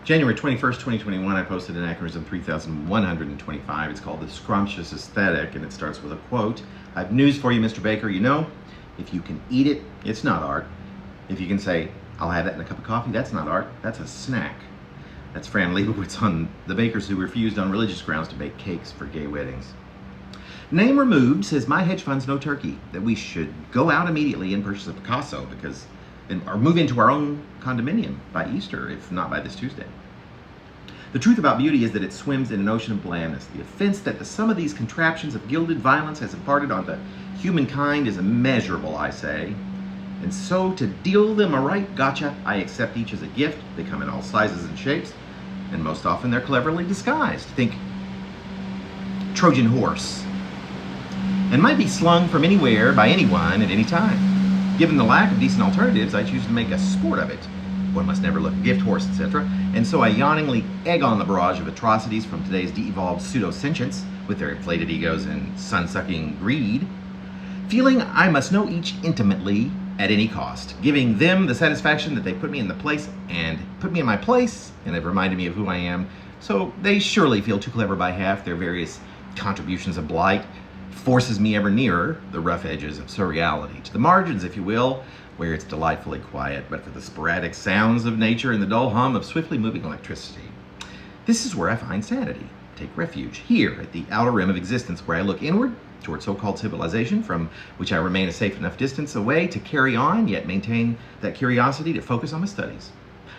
January 21st, 2021, I posted Anachronism 3125. It's called the Scrumptious Aesthetic, and it starts with a quote. I have news for you, Mr. Baker. You know, if you can eat it, it's not art. If you can say, I'll have that in a cup of coffee, that's not art, that's a snack. That's Fran Lebowitz on the bakers who refused on religious grounds to bake cakes for gay weddings. Name removed says my hedge fund's no turkey, that we should go out immediately and purchase a Picasso or move into our own condominium by Easter, if not by this Tuesday. The truth about beauty is that it swims in an ocean of blandness. The offense that the sum of these contraptions of gilded violence has imparted onto humankind is immeasurable, I say. And so to deal them a right gotcha, I accept each as a gift. They come in all sizes and shapes, and most often they're cleverly disguised. Think Trojan horse, and might be slung from anywhere by anyone at any time. Given the lack of decent alternatives, I choose to make a sport of it. One must never look gift horse, etc. And so I yawningly egg on the barrage of atrocities from today's de-evolved pseudo-sentients with their inflated egos and sun-sucking greed, feeling I must know each intimately at any cost, giving them the satisfaction that they put me in my place and have reminded me of who I am. So they surely feel too clever by half. Their various contributions of blight forces me ever nearer the rough edges of surreality, to the margins, if you will, where it's delightfully quiet, but for the sporadic sounds of nature and the dull hum of swiftly moving electricity. This is where I find sanity, take refuge, here at the outer rim of existence, where I look inward toward so-called civilization, from which I remain a safe enough distance away to carry on, yet maintain that curiosity to focus on my studies.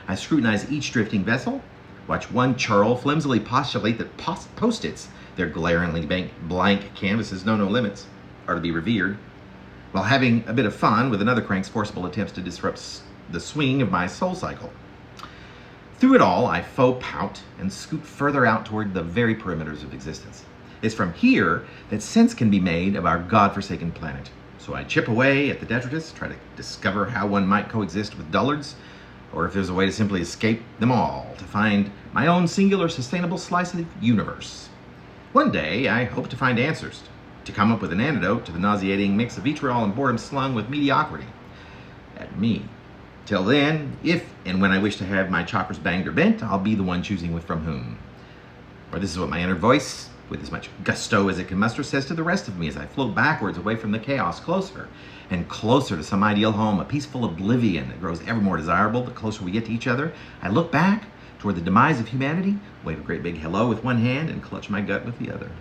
I scrutinize each drifting vessel, watch one churl flimsily postulate that post-its, their glaringly blank canvases know no limits, are to be revered, while having a bit of fun with another crank's forcible attempts to disrupt the swing of my soul cycle. Through it all, I faux pout and scoot further out toward the very perimeters of existence. It's from here that sense can be made of our godforsaken planet. So I chip away at the detritus, try to discover how one might coexist with dullards, or if there's a way to simply escape them all, to find my own singular sustainable slice of the universe. One day, I hope to find answers, to come up with an antidote to the nauseating mix of vitriol and boredom slung with mediocrity at me. Till then, if and when I wish to have my chakras banged or bent, I'll be the one choosing with from whom. Or this is what my inner voice, with as much gusto as it can muster, says to the rest of me as I float backwards away from the chaos, closer and closer to some ideal home, a peaceful oblivion that grows ever more desirable the closer we get to each other. I look back toward the demise of humanity, wave a great big hello with one hand, and clutch my gut with the other.